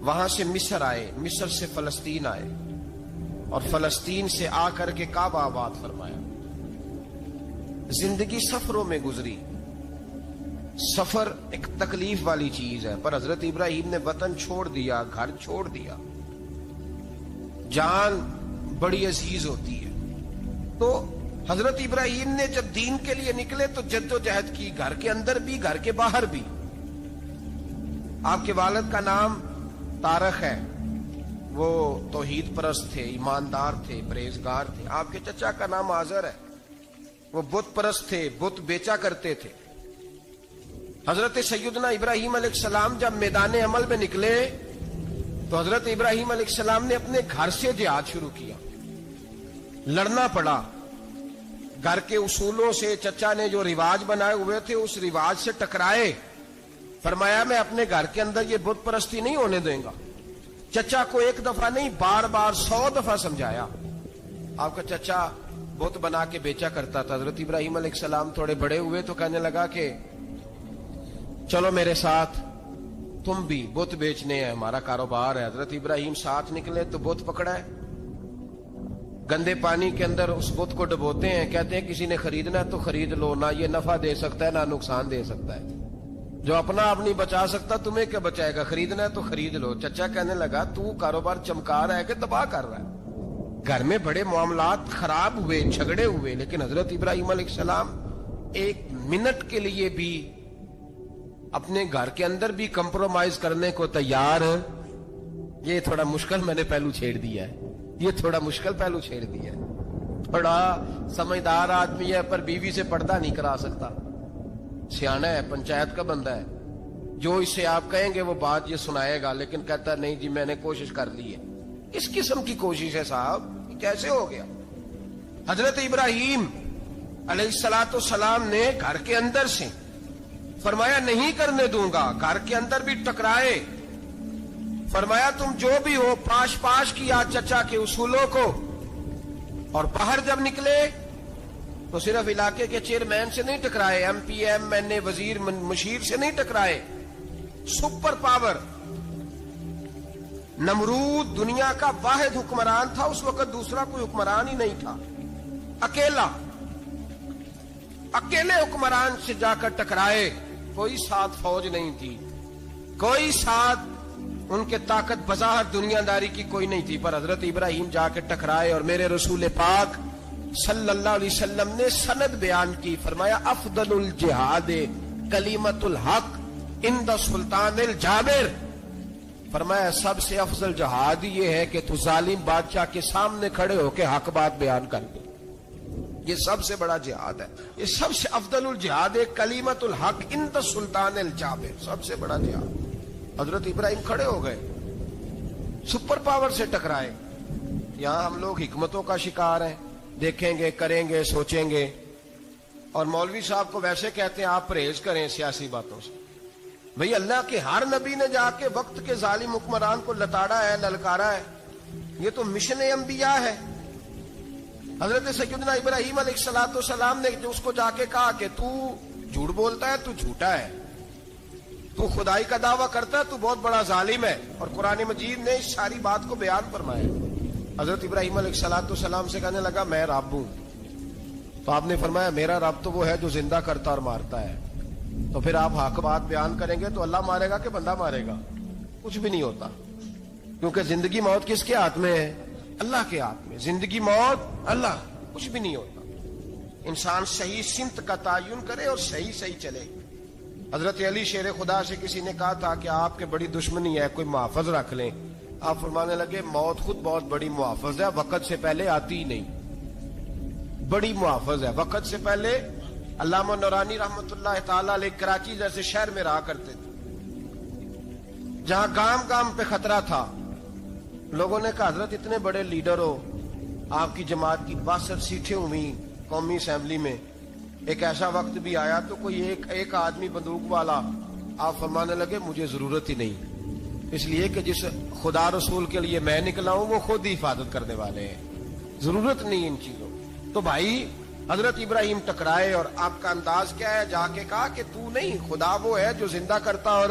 وہاں سے مصر آئے، مصر سے فلسطین آئے، اور فلسطین سے آ کر کے کعبہ آباد فرمایا۔ زندگی سفروں میں گزری۔ سفر ایک تکلیف والی چیز ہے، پر حضرت ابراہیم نے وطن چھوڑ دیا، گھر چھوڑ دیا۔ جان بڑی عزیز ہوتی ہے، تو حضرت ابراہیم نے جب دین کے لیے نکلے تو جد و جہد کی، گھر کے اندر بھی گھر کے باہر بھی۔ آپ کے والد کا نام طارق ہے، وہ توحید پرست تھے، ایماندار تھے، پرہیزگار تھے۔ آپ کے چچا کا نام آزر ہے، وہ بت پرست تھے، بت بیچا کرتے تھے۔ حضرت سیدنا ابراہیم علیہ السلام جب میدان عمل میں نکلے تو حضرت ابراہیم علیہ السلام نے اپنے گھر سے جہاد شروع کیا۔ لڑنا پڑا، گھر کے اصولوں سے، چچا نے جو رواج بنائے ہوئے تھے اس رواج سے ٹکرائے۔ فرمایا میں اپنے گھر کے اندر یہ بت پرستی نہیں ہونے دیں گا۔ چچا کو ایک دفعہ نہیں، بار بار 100 دفعہ سمجھایا۔ آپ کا چچا بت بنا کے بیچا کرتا تھا۔ حضرت ابراہیم علیہ السلام تھوڑے بڑے ہوئے تو کہنے لگا کہ چلو میرے ساتھ، تم بھی بت بیچنے ہیں، ہمارا کاروبار ہے۔ حضرت ابراہیم ساتھ نکلے تو بت پکڑا ہے، گندے پانی کے اندر اس بت کو ڈبوتے ہیں، کہتے ہیں کسی نے خریدنا ہے تو خرید لو، نہ یہ نفع دے سکتا ہے نہ نقصان دے سکتا ہے، جو اپنا آپ نہیں بچا سکتا تمہیں کیا بچائے گا، خریدنا ہے تو خرید لو۔ چچا کہنے لگا تو کاروبار چمکا رہا ہے کہ تباہ کر رہا ہے۔ گھر میں بڑے معاملات خراب ہوئے، جھگڑے ہوئے، لیکن حضرت ابراہیم علیہ السلام ایک منٹ کے لیے بھی اپنے گھر کے اندر بھی کمپرومائز کرنے کو تیار۔ یہ تھوڑا مشکل میں نے پہلو چھیڑ دیا ہے، یہ تھوڑا مشکل پہلو چھیڑ دیا ہے۔ تھوڑا سمجھدار آدمی ہے پر بیوی سے پردہ نہیں کرا سکتا، سیانا ہے، پنچایت کا بندہ ہے، جو اس سے آپ کہیں گے وہ بات یہ سنائے گا، لیکن کہتا ہے نہیں جی میں نے کوشش کر لی ہے۔ اس قسم کی کوشش ہے صاحب، کیسے ہو گیا؟ حضرت ابراہیم علیہ السلام نے گھر کے اندر سے فرمایا نہیں کرنے دوں گا، گھر کے اندر بھی ٹکرائے۔ فرمایا تم جو بھی ہو، پاش پاش کیا چچا کے اصولوں کو، اور باہر جب نکلے تو صرف علاقے کے چیئرمین سے نہیں ٹکرائے، ایم پی ایم این اے وزیر مشیر سے نہیں ٹکرائے، سپر پاور نمرود دنیا کا واحد حکمران تھا، اس وقت دوسرا کوئی حکمران ہی نہیں تھا، اکیلے حکمران سے جا کر ٹکرائے۔ کوئی ساتھ فوج نہیں تھی، کوئی ساتھ ان کے طاقت بظاہر دنیا داری کی کوئی نہیں تھی، پر حضرت ابراہیم جا کے ٹکرائے۔ اور میرے رسول پاک صلی اللہ علیہ وسلم نے سند بیان کی، فرمایا افضل الجہاد کلمۃ الحق عند سلطان الجابر۔ فرمایا سب سے افضل جہاد یہ ہے کہ تو ظالم بادشاہ کے سامنے کھڑے ہو کے حق بات بیان کر دے، یہ سب سے بڑا جہاد ہے، یہ سب سے افضل الجہاد ہے کلمۃ الحق عند سلطان الجابر، سب سے بڑا جہاد۔ حضرت ابراہیم کھڑے ہو گئے، سپر پاور سے ٹکرائے۔ یہاں ہم لوگ حکمتوں کا شکار ہیں، دیکھیں گے، کریں گے، سوچیں گے، اور مولوی صاحب کو ویسے کہتے ہیں آپ پرہیز کریں سیاسی باتوں سے۔ بھئی اللہ کے ہر نبی نے جا کے وقت کے ظالم حکمران کو لتاڑا ہے، للکارا ہے، یہ تو مشن انبیاء ہے۔ حضرت سیدنا ابراہیم علیہ السلام نے جو اس کو جا کے کہا کہ تو جھوٹ بولتا ہے، تو جھوٹا ہے، تو خدائی کا دعویٰ کرتا ہے، تو بہت بڑا ظالم ہے، اور قرآن مجید نے اس ساری بات کو بیان فرمایا۔ حضرت ابراہیم علیہ السلام سے کہنے لگا میں رب ہوں، تو آپ نے فرمایا میرا رب تو وہ ہے جو زندہ کرتا اور مارتا ہے۔ تو پھر آپ حق بات بیان کریں گے تو اللہ مارے گا کہ بندہ مارے گا؟ کچھ بھی نہیں ہوتا، کیونکہ زندگی موت کس کے ہاتھ میں ہے؟ اللہ کے ہاتھ میں۔ زندگی موت اللہ، کچھ بھی نہیں ہوتا۔ انسان صحیح سمت کا تعین کرے اور صحیح چلے۔ حضرت علی شیر خدا سے کسی نے کہا تھا کہ آپ کے بڑی دشمنی ہے، کوئی محافظ رکھ لیں۔ آپ فرمانے لگے موت خود بہت بڑی محافظ ہے، وقت سے پہلے آتی ہی نہیں، بڑی محافظ ہے، وقت سے پہلے۔ علامہ نورانی رحمت اللہ تعالی علیہ کراچی جیسے شہر میں رہا کرتے تھے، جہاں گام گام پہ خطرہ تھا۔ لوگوں نے کہا حضرت اتنے بڑے لیڈر ہو، آپ کی جماعت کی 62 سیٹیں ہوئی قومی اسمبلی میں، ایک ایسا وقت بھی آیا تو کوئی ایک آدمی بندوق والا۔ آپ فرمانے لگے مجھے ضرورت ہی نہیں، اس لیے کہ جس خدا رسول کے لیے میں نکلا ہوں وہ خود ہی حفاظت کرنے والے ہیں، ضرورت نہیں ان چیزوں۔ تو بھائی حضرت ابراہیم ٹکرائے، اور آپ کا انداز کیا ہے؟ جا کے کہا کہ تو نہیں، خدا وہ ہے جو زندہ کرتا اور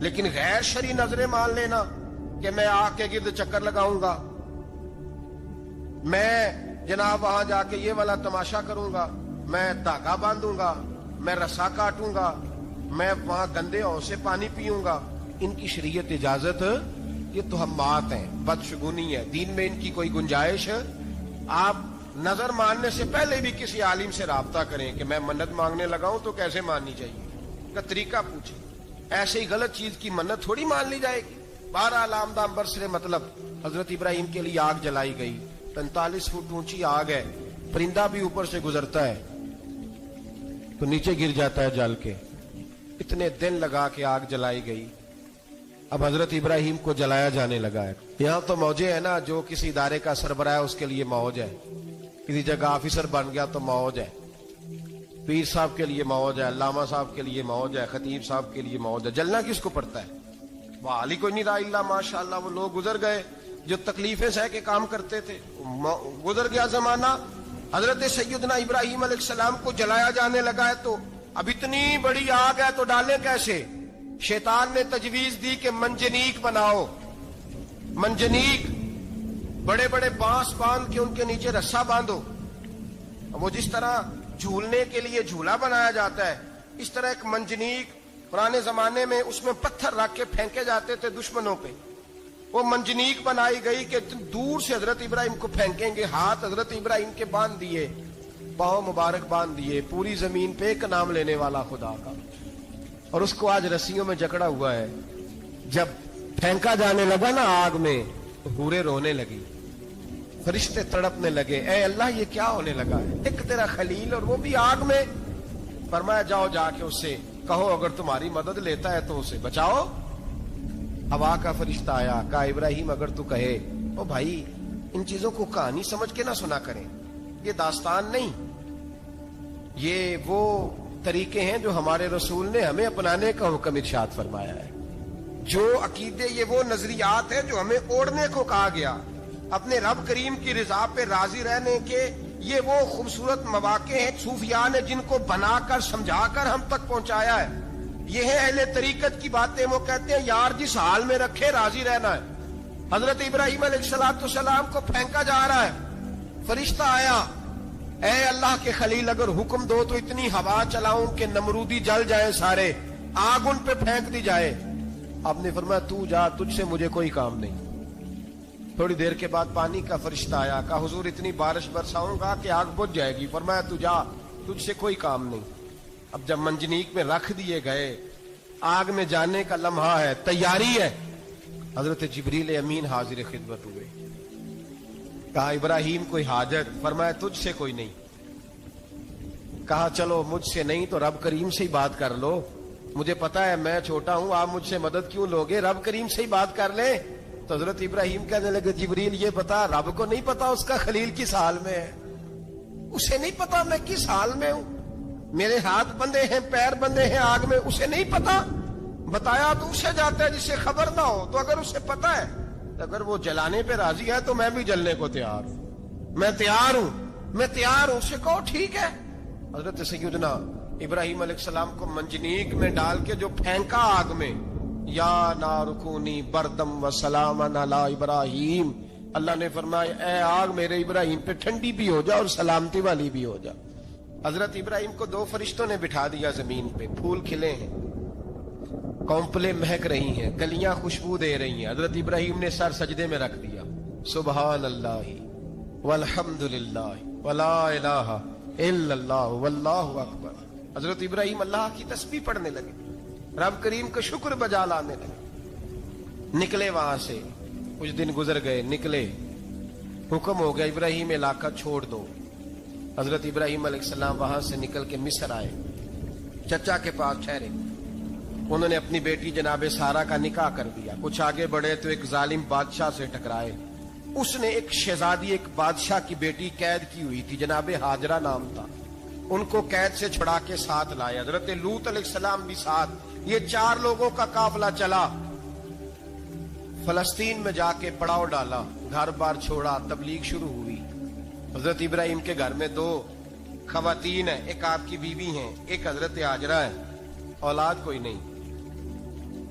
لیکن غیر شرعی نظریں مان لینا کہ میں آگ کے گرد چکر لگاؤں گا، میں جناب وہاں جا کے یہ والا تماشا کروں گا، میں دھاگا باندھوں گا، میں رسا کاٹوں گا، میں وہاں گندے ہوں سے پانی پیوں گا، ان کی شریعت اجازت؟ یہ توہمات ہیں، بدشگونی ہے، دین میں ان کی کوئی گنجائش؟ آپ نظر ماننے سے پہلے بھی کسی عالم سے رابطہ کریں کہ میں منت مانگنے لگا ہوں تو کیسے ماننی چاہیے کا طریقہ پوچھیں، ایسے ہی غلط چیز کی منت تھوڑی مان لی جائے گی۔ بہرحال آمدام برسرے مطلب حضرت ابراہیم کے لیے آگ جلائی گئی، 45 فٹ اونچی آگ ہے، پرندہ بھی اوپر سے گزرتا ہے تو نیچے گر جاتا ہے جل کے، اتنے دن لگا کے آگ جلائی گئی۔ اب حضرت ابراہیم کو جلایا جانے لگا ہے۔ یہاں تو موجیں ہے نا، جو کسی ادارے کا سربراہ ہے اس کے لیے موج ہے، کسی جگہ آفیسر بن گیا تو موج ہے، پیر صاحب کے لیے موج ہے، علامہ صاحب کے لیے موج ہے، خطیب صاحب کے لیے موج ہے۔ جلنا کس کو پڑتا ہے؟ وہ علی کوئی نہیں رہا اللہ ماشاءاللہ، وہ لوگ گزر گئے جو تکلیفیں سہ کے کام کرتے تھے، گزر گیا زمانہ۔ حضرت سیدنا ابراہیم علیہ السلام کو جلایا جانے لگا ہے تو اب اتنی بڑی آگ ہے تو ڈالیں کیسے؟ شیطان نے تجویز دی کہ منجنیق بناؤ، منجنیق، بڑے بڑے بانس باندھ کے ان کے نیچے رسا باندھو۔ وہ جس طرح جھولنے کے لیے جھولا بنایا جاتا ہے، اس طرح ایک منجنیق پرانے زمانے میں اس میں پتھر رکھ کے پھینکے جاتے تھے دشمنوں پہ، وہ منجنیق بنائی گئی کہ دور سے حضرت ابراہیم کو پھینکیں گے۔ ہاتھ حضرت ابراہیم کے باندھ دیے، پاؤں مبارک باندھ دیے، پوری زمین پہ ایک نام لینے والا خدا کا، اور اس کو آج رسیوں میں جکڑا ہوا ہے۔ جب پھینکا جانے لگا نا آگ میں تو حوریں رونے لگی، فرشتے تڑپنے لگے، اے اللہ یہ کیا ہونے لگا ہے؟ ایک تیرا خلیل اور وہ بھی آگ میں۔ فرمایا جاؤ جا کے اس سے کہو اگر تمہاری مدد لیتا ہے تو اسے بچاؤ۔ ہوا کا فرشتہ آیا، کہا ابراہیم اگر تو کہے، او بھائی ان چیزوں کو کہانی سمجھ کے نہ سنا کریں، یہ داستان نہیں، یہ وہ طریقے ہیں جو ہمارے رسول نے ہمیں اپنانے کا حکم ارشاد فرمایا ہے، جو عقیدے، یہ وہ نظریات ہیں جو ہمیں اوڑھنے کو کہا گیا۔ اپنے رب کریم کی رضا پہ راضی رہنے کے یہ وہ خوبصورت مواقع ہیں صوفیاء نے جن کو بنا کر سمجھا کر ہم تک پہنچایا ہے۔ یہ ہے اہل طریقت کی باتیں، وہ کہتے ہیں یار جس حال میں رکھے راضی رہنا ہے۔ حضرت ابراہیم علیہ السلام کو پھینکا جا رہا ہے، فرشتہ آیا، اے اللہ کے خلیل اگر حکم دو تو اتنی ہوا چلاؤں کہ نمرودی جل جائیں سارے، آگ ان پہ پھینک دی جائے۔ آپ نے فرمایا تو جا، تجھ سے مجھے کوئی کام نہیں۔ تھوڑی دیر کے بعد پانی کا فرشتہ آیا، کہا حضور اتنی بارش برساؤں گا کہ آگ بجھ جائے گی۔ فرمایا تو جا، تجھ سے کوئی کام نہیں۔ اب جب منجنیق میں رکھ دیے گئے، آگ میں جانے کا لمحہ ہے، تیاری ہے، حضرت جبریل امین حاضر خدمت ہوئے، کہا ابراہیم کوئی حاجت؟ فرمایا تجھ سے کوئی نہیں۔ کہا چلو مجھ سے نہیں تو رب کریم سے ہی بات کر لو، مجھے پتا ہے میں چھوٹا ہوں، آپ مجھ سے مدد کیوں لوگے، رب کریم سے ہی بات کر لیں۔ تو حضرت ابراہیم کہنے لگے جبریل یہ بتا، رب کو نہیں پتا اس کا خلیل کس حال میں ہے، اسے نہیں پتا میں کس حال میں ہوں، میرے ہاتھ بندھے ہیں، پیر بندھے ہیں آگ میں، اسے نہیں پتا۔ بتایا تو اسے جاتا ہے جس سے خبر نہ ہو، تو اگر اسے پتا ہے، اگر وہ جلانے پہ راضی ہے تو میں بھی جلنے کو تیار ہوں، میں تیار ہوں، میں تیار ہوں، اسے کہو ٹھیک ہے۔ حضرت سیدنا ابراہیم علیہ السلام کو منجنیق میں ڈال کے جو پھینکا آگ میں، یا نار کونی بردم و سلاما علی ابراہیم، اللہ نے فرمایا اے آگ میرے ابراہیم پہ ٹھنڈی بھی ہو جا اور سلامتی والی بھی ہو جا۔ حضرت ابراہیم کو دو فرشتوں نے بٹھا دیا زمین پہ، پھول کھلے ہیں، کونپلیں مہک رہی ہیں، کلیاں خوشبو دے رہی ہیں۔ حضرت ابراہیم نے سر سجدے میں رکھ دیا، سبحان اللہ والحمد للہ ولا الہ الا اللہ واللہ اکبر۔ حضرت ابراہیم اللہ کی تسبیح پڑھنے لگے، رب کریم کا شکر بجا لانے لگے۔ نکلے وہاں سے، کچھ دن گزر گئے، نکلے، حکم ہو گیا ابراہیم علاقہ چھوڑ دو۔ حضرت ابراہیم علیہ السلام وہاں سے نکل کے مصر آئے، چچا کے پاس ٹھہرے، انہوں نے اپنی بیٹی جناب سارہ کا نکاح کر دیا۔ کچھ آگے بڑھے تو ایک ظالم بادشاہ سے ٹکرائے، اس نے ایک شہزادی، ایک بادشاہ کی بیٹی قید کی ہوئی تھی، جناب ہاجرہ نام تھا، ان کو قید سے چھڑا کے ساتھ لائے۔ حضرت لوط علیہ السلام بھی ساتھ، یہ 4 لوگوں کا قافلہ چلا، فلسطین میں جا کے پڑاؤ ڈالا، گھر بار چھوڑا، تبلیغ شروع ہوئی۔ حضرت ابراہیم کے گھر میں 2 خواتین ہیں، ایک آپ کی بیوی ہیں، ایک حضرت ہاجرہ ہے، اولاد کوئی نہیں۔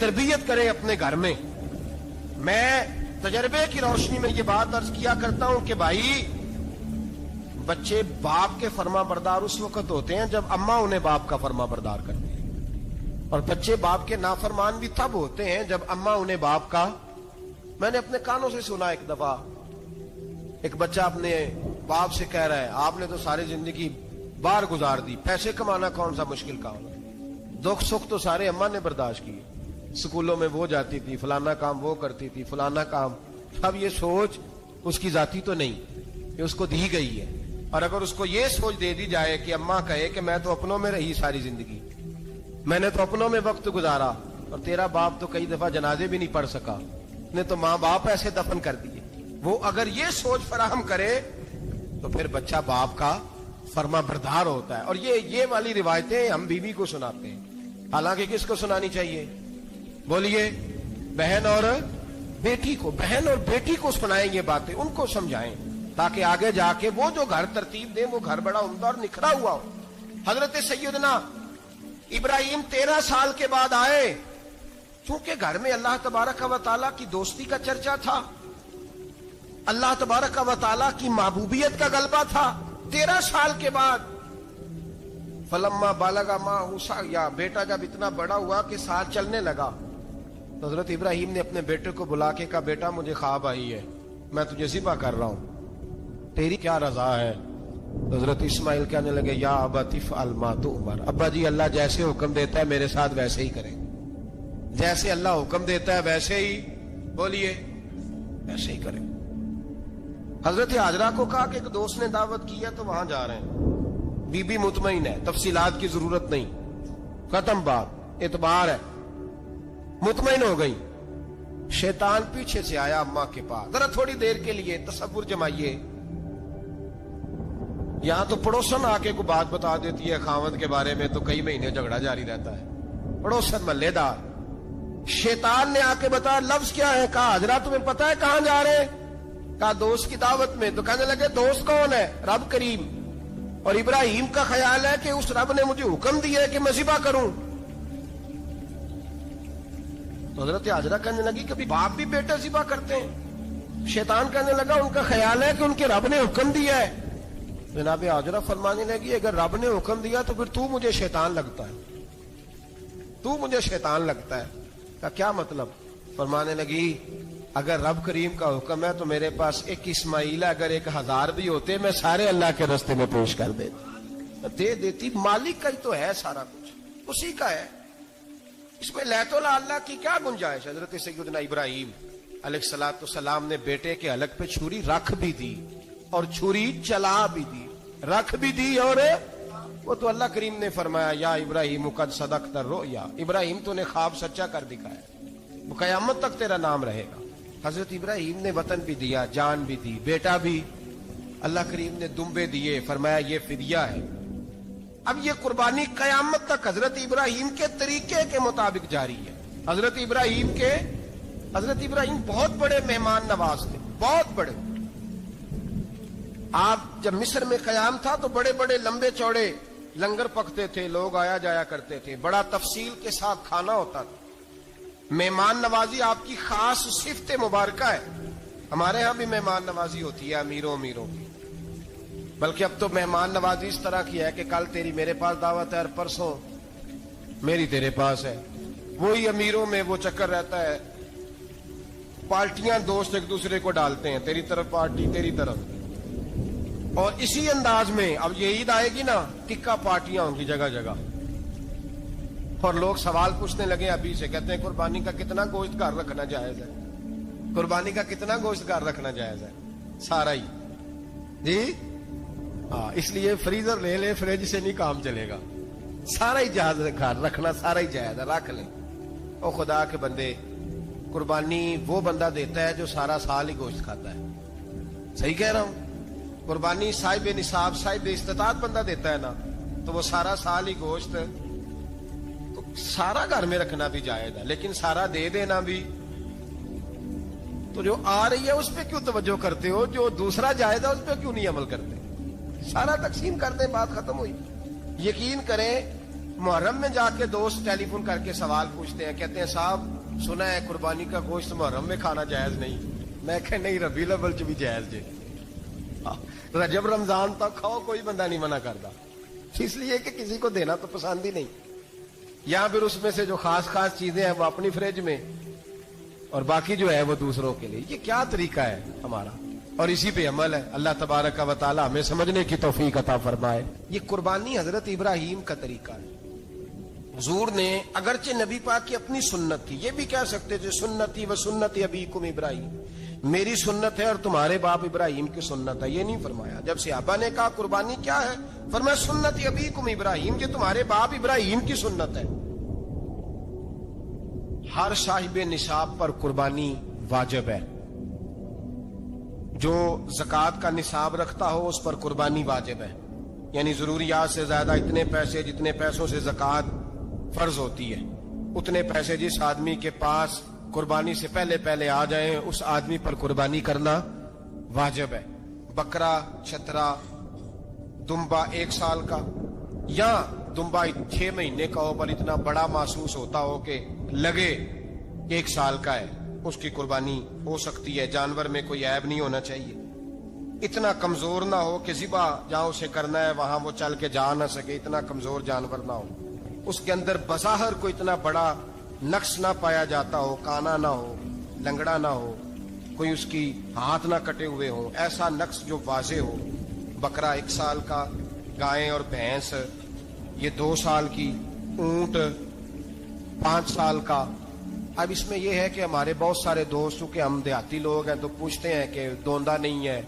تربیت کریں اپنے گھر میں. میں تجربے کی روشنی میں یہ بات عرض کیا کرتا ہوں کہ بھائی بچے باپ کے فرما بردار اس وقت ہوتے ہیں جب اماں انہیں باپ کا فرما بردار کرتے ہیں، اور بچے باپ کے نافرمان بھی تب ہوتے ہیں جب اماں انہیں باپ کا. میں نے اپنے کانوں سے سنا ایک دفعہ ایک بچہ اپنے باپ سے کہہ رہا ہے آپ نے تو ساری زندگی باہر گزار دی، پیسے کمانا کون سا مشکل کام ہے، دکھ سکھ تو سارے اماں نے برداشت کیے، سکولوں میں وہ جاتی تھی، فلانا کام وہ کرتی تھی، فلانا کام. اب یہ سوچ اس کی ذاتی تو نہیں، یہ اس کو دی گئی ہے. اور اگر اس کو یہ سوچ دے دی جائے کہ اماں کہے کہ میں تو اپنوں میں رہی ساری زندگی، میں نے تو اپنوں میں وقت گزارا، اور تیرا باپ تو کئی دفعہ جنازے بھی نہیں پڑھ سکا، نے تو ماں باپ ایسے دفن کر دیے، وہ اگر یہ سوچ فراہم کرے تو پھر بچہ باپ کا فرما بردار ہوتا ہے. اور یہ والی روایتیں ہم بیوی کو سناتے ہیں، حالانکہ کس کو سنانی چاہیے؟ بولیے. بہن اور بیٹی کو. بہن اور بیٹی کو سنائیں یہ باتیں، ان کو سمجھائیں تاکہ آگے جا کے وہ جو گھر ترتیب دیں وہ گھر بڑا عمدہ اور نکھرا ہوا ہو. حضرت سیدنا ابراہیم 13 سال کے بعد آئے، چونکہ گھر میں اللہ تبارک و تعالیٰ کی دوستی کا چرچا تھا، اللہ تبارک و تعالیٰ کی محبوبیت کا غلبہ تھا. 13 سال کے بعد فلما بالغ معه سعیا، بیٹا جب اتنا بڑا ہوا کہ ساتھ چلنے لگا تو حضرت ابراہیم نے اپنے بیٹے کو بلا کے کہا بیٹا مجھے خواب آئی ہے، میں تجھے ذبح کر رہا ہوں، تیری کیا رضا ہے؟ حضرت اسماعیل کہنے لگے یا ابت افعل ما تؤمر، ابا جی اللہ جیسے حکم دیتا ہے میرے ساتھ ویسے ہی کریں، جیسے اللہ حکم دیتا ہے ویسے ہی، بولیے ویسے ہی کریں. حضرت حاجرہ کو کہا کہ ایک دوست نے دعوت کی ہے تو وہاں جا رہے ہیں. بی بی مطمئن ہے، تفصیلات کی ضرورت نہیں، ختم بات، اعتبار ہے، مطمئن ہو گئی. شیطان پیچھے سے آیا اماں کے پاس. ذرا تھوڑی دیر کے لیے تصور جمائیے، یہاں تو پڑوسن آ کے کوئی بات بتا دیتی ہے خاوند کے بارے میں تو کئی مہینے جھگڑا جاری رہتا ہے، پڑوسن محلے دار. شیطان نے آ کے بتایا لفظ کیا ہے؟ کہا حاجرہ تمہیں پتا ہے کہاں جا رہے ہیں؟ کہا دوست کی دعوت میں. تو کہنے لگے دوست کون ہے؟ رب کریم. اور ابراہیم کا خیال ہے کہ اس رب نے مجھے حکم دیا ہے کہ میں ذبح کروں. تو حضرت حاجرہ کہنے لگی کبھی باپ بھی بیٹے ذبح کرتے ہیں؟ شیطان کہنے لگا ان کا خیال ہے کہ ان کے رب نے حکم دیا ہے. جناب حاجرہ فرمانے لگی اگر رب نے حکم دیا تو پھر تو مجھے شیطان لگتا ہے، تو مجھے شیطان لگتا ہے. کا کیا مطلب؟ فرمانے لگی اگر رب کریم کا حکم ہے تو میرے پاس ایک اسماعیل ہے، اگر 1000 بھی ہوتے میں سارے اللہ کے رستے میں پیش کر دے دیتی. مالک کا ہی تو ہے سارا کچھ، اسی کا ہے، اس میں لیت اللہ کی کیا گنجائش؟ حضرت سیدنا ابراہیم علیہ السلام نے بیٹے کے حلق پہ چھری رکھ بھی دی اور چھری چلا بھی دی، رکھ بھی دی، اور وہ تو اللہ کریم نے فرمایا یا ابراہیم قد صدقت الرؤیا، ابراہیم تو نے خواب سچا کر دکھایا، وہ قیامت تک تیرا نام رہے گا. حضرت ابراہیم نے وطن بھی دیا، جان بھی دی، بیٹا بھی. اللہ کریم نے دمبے دیے، فرمایا یہ فدیہ ہے. اب یہ قربانی قیامت تک حضرت ابراہیم کے طریقے کے مطابق جاری ہے. حضرت ابراہیم بہت بڑے مہمان نواز تھے، بہت بڑے. آپ جب مصر میں قیام تھا تو بڑے بڑے لمبے چوڑے لنگر پکتے تھے، لوگ آیا جایا کرتے تھے، بڑا تفصیل کے ساتھ کھانا ہوتا تھا. مہمان نوازی آپ کی خاص صفت مبارکہ ہے. ہمارے ہاں بھی مہمان نوازی ہوتی ہے امیروں کی، بلکہ اب تو مہمان نوازی اس طرح کی ہے کہ کل تیری میرے پاس دعوت ہے اور پرسوں میری تیرے پاس ہے. وہی امیروں میں وہ چکر رہتا ہے، پارٹیاں دوست ایک دوسرے کو ڈالتے ہیں، تیری طرف پارٹی تیری طرف. اور اسی انداز میں اب یہ عید آئے گی نا، ٹکا پارٹیاں ہوں گی جگہ جگہ. اور لوگ سوال پوچھنے لگے ابھی سے، کہتے ہیں قربانی کا کتنا گوشت گھر رکھنا جائز ہے؟ قربانی کا کتنا گوشت گھر رکھنا جائز ہے؟ سارا ہی جی ہاں. اس لیے فریزر لے لے، فریج سے نہیں کام چلے گا. سارا ہی جہاز گھر رکھنا سارا ہی جائز ہے، رکھ لیں. او خدا کے بندے، قربانی وہ بندہ دیتا ہے جو سارا سال ہی گوشت کھاتا ہے. صحیح کہہ رہا ہوں؟ قربانی صاحب نصاب، صاحب استطاعت بندہ دیتا ہے نا، تو وہ سارا سال ہی گوشت، تو سارا گھر میں رکھنا بھی جائز ہے، لیکن سارا دے دینا بھی. تو جو آ رہی ہے اس پہ کیوں توجہ کرتے ہو؟ جو دوسرا جائز ہے اس پہ کیوں نہیں عمل کرتے؟ سارا تقسیم کر دیں، بات ختم ہوئی. یقین کریں محرم میں جا کے دوست ٹیلی فون کر کے سوال پوچھتے ہیں, کہتے ہیں صاحب سنا ہے قربانی کا گوشت محرم میں کھانا جائز نہیں. میں کہ نہیں, ربیع الاول چ بھی جائز جے, رجب رمضان تک کھاؤ, کوئی بندہ نہیں منع کرتا, اس لیے کہ کسی کو دینا تو پسند ہی نہیں. یا پھر اس میں سے جو خاص خاص چیزیں ہیں وہ اپنی فریج میں, اور باقی جو ہے وہ دوسروں کے لیے. یہ کیا طریقہ ہے ہمارا, اور اسی پہ عمل ہے. اللہ تبارک و تعالی ہمیں سمجھنے کی توفیق عطا فرمائے. یہ قربانی حضرت ابراہیم کا طریقہ ہے. حضور نے اگرچہ نبی پاک کی اپنی سنت تھی, یہ بھی کہہ سکتے تھے سنتی و سنت ابیکم ابراہیم, میری سنت ہے اور تمہارے باپ ابراہیم کی سنت ہے. یہ نہیں فرمایا. جب صحابہ نے کہا قربانی کیا ہے, فرمایا سنت ابیکم ابراہیم, یہ تمہارے باپ ابراہیم کی سنت ہے. ہر صاحب نصاب پر قربانی واجب ہے. جو زکوٰۃ کا نصاب رکھتا ہو اس پر قربانی واجب ہے. یعنی ضروریات سے زیادہ اتنے پیسے, جتنے پیسوں سے زکوٰۃ فرض ہوتی ہے, اتنے پیسے جس آدمی کے پاس قربانی سے پہلے آ جائیں اس آدمی پر قربانی کرنا واجب ہے. بکرا, چھترا, دمبا 1 سال کا, یا دمبا 6 مہینے کا ہو پر اتنا بڑا محسوس ہوتا ہو کہ لگے 1 سال کا ہے, اس کی قربانی ہو سکتی ہے. جانور میں کوئی عیب نہیں ہونا چاہیے. اتنا کمزور نہ ہو کہ ذبح جہاں اسے کرنا ہے وہاں وہ چل کے جا نہ سکے, اتنا کمزور جانور نہ ہو. اس کے اندر بظاہر کوئی اتنا بڑا نقص نہ پایا جاتا ہو, کانا نہ ہو, لنگڑا نہ ہو, کوئی اس کی ہاتھ نہ کٹے ہوئے ہوں, ایسا نقص جو واضح ہو. بکرا 1 سال کا, گائیں اور بھینس یہ 2 سال کی, اونٹ 5 سال کا. اب اس میں یہ ہے کہ ہمارے بہت سارے دوست, چونکہ ہم دیہاتی لوگ ہیں, تو پوچھتے ہیں کہ دوندا نہیں ہے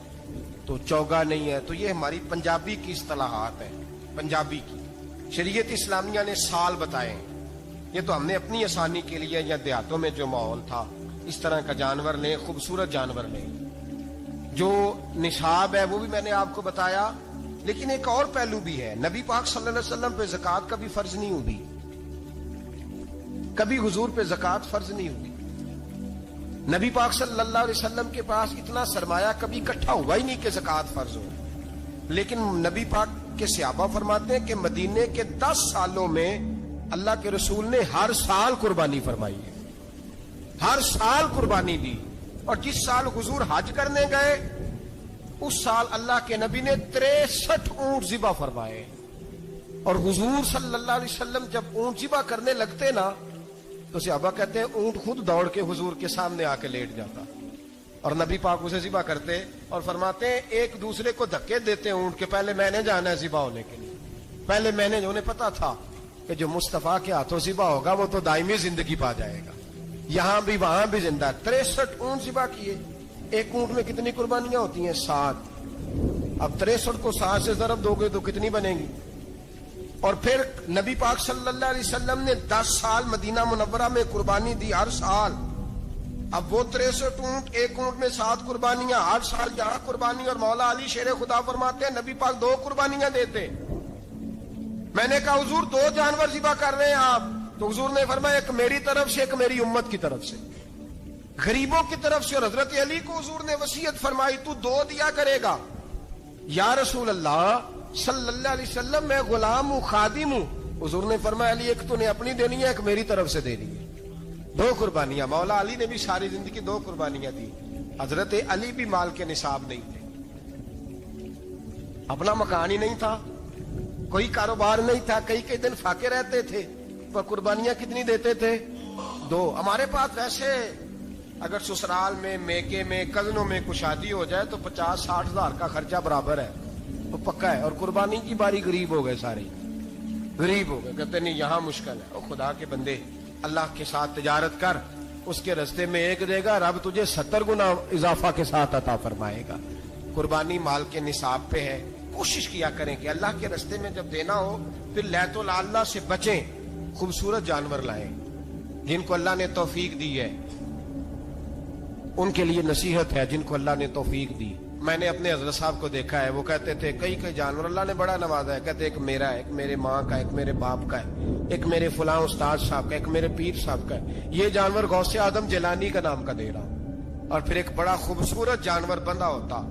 تو چوگا نہیں ہے. تو یہ ہماری پنجابی کی اصطلاحات ہیں, پنجابی کی. شریعت اسلامیہ نے سال بتائے ہیں. یہ تو ہم نے اپنی آسانی کے لیے, یا دیہاتوں میں جو ماحول تھا اس طرح کا جانور لیں, خوبصورت جانور لیں. جو نصاب ہے وہ بھی میں نے آپ کو بتایا. لیکن ایک اور پہلو بھی ہے, نبی پاک صلی اللہ علیہ وسلم پہ زکوٰۃ کبھی فرض نہیں ہوئی, کبھی حضور پہ زکوٰۃ فرض نہیں ہوئی. نبی پاک صلی اللہ علیہ وسلم کے پاس اتنا سرمایہ کبھی اکٹھا ہوا ہی نہیں کہ زکوٰۃ فرض ہو. لیکن نبی پاک کے صحابہ فرماتے ہیں کہ مدینے کے 10 سالوں میں اللہ کے رسول نے ہر سال قربانی فرمائی ہے, ہر سال قربانی دی. اور جس سال حضور حج کرنے گئے اس سال اللہ کے نبی نے 63 اونٹ ذبح فرمائے. اور حضور صلی اللہ علیہ وسلم جب اونٹ ذبح کرنے لگتے نا تو صحابہ کہتے ہیں اونٹ خود دوڑ کے حضور کے سامنے آ کے لیٹ جاتا, اور نبی پاک اسے ذبح کرتے اور فرماتے ہیں ایک دوسرے کو دھکے دیتے اونٹ کے, پہلے میں نے جانا ہے ذبح ہونے کے لیے, پہلے میں نے, انہیں پتا تھا کہ جو مصطفیٰ کے ہاتھوں ذبح ہوگا وہ تو دائمی زندگی پا جائے گا, یہاں بھی وہاں بھی زندہ. 63 اونٹ ذبح کیے. ایک اونٹ میں کتنی قربانیاں ہوتی ہیں؟ 7. اب 63 کو 7 سے ضرب دو گے تو کتنی بنے گی؟ اور پھر نبی پاک صلی اللہ علیہ وسلم نے 10 سال مدینہ منورہ میں قربانی دی, ہر سال. اب وہ 63 اونٹ, ایک اونٹ میں 7 قربانیاں, ہر سال یہاں قربانی. اور مولا علی شیر خدا فرماتے ہیں نبی پاک 2 قربانیاں دیتے. میں نے کہا حضور 2 جانور ذبح کر رہے ہیں آپ, تو حضور نے فرمایا ایک میری طرف سے, ایک میری امت کی طرف سے, غریبوں کی طرف سے. اور حضرت علی کو حضور نے وصیت فرمائی تو 2 دیا کرے گا. یا رسول اللہ صلی اللہ علیہ وسلم میں غلام ہوں, خادم ہوں. حضور نے فرمایا علی ایک تو نے اپنی دینی ہے, ایک میری طرف سے دینی ہے. 2 قربانیاں. مولا علی نے بھی ساری زندگی 2 قربانیاں دی. حضرت علی بھی مال کے نصاب نہیں تھے, اپنا مکان ہی نہیں تھا, کوئی کاروبار نہیں تھا, کئی دن فاقے رہتے تھے, پر قربانیاں کتنی دیتے تھے؟ 2. ہمارے پاس ویسے اگر سسرال میں, میکے میں, کزنوں میں کچھ شادی ہو جائے تو 50-60 ہزار کا خرچہ برابر ہے, وہ پکا ہے. اور قربانی کی باری غریب ہو گئے, سارے غریب ہو گئے. کہتے نہیں یہاں مشکل ہے. اور خدا کے بندے اللہ کے ساتھ تجارت کر, اس کے رستے میں 1 دے گا, رب تجھے 70 گنا اضافہ کے ساتھ عطا فرمائے گا. قربانی مال کے نصاب پہ ہے. کوشش کیا کریں کہ اللہ کے رستے میں جب دینا ہو پھر لیت اللہ سے بچیں, خوبصورت جانور لائیں. جن کو اللہ نے توفیق دی ہے ان کے لیے نصیحت ہے, جن کو اللہ نے توفیق دی. میں نے اپنے حضرت صاحب کو دیکھا ہے, وہ کہتے تھے کئی جانور اللہ نے بڑا نوازا ہے. کہتے ایک میرا ہے, ایک میرے ماں کا, ایک میرے باپ کا ہے, ایک میرے فلاں استاد صاحب کا, ایک میرے پیر صاحب کا ہے. یہ جانور غوث اعظم جیلانی کا نام کا دے رہا ہوں. اور پھر ایک بڑا خوبصورت جانور بندہ ہوتا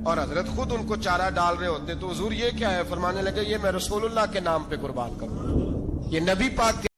اور حضرت خود ان کو چارہ ڈال رہے ہوتے. تو حضور یہ کیا ہے؟ فرمانے لگے یہ میں رسول اللہ کے نام پہ قربان کروں. یہ نبی پاک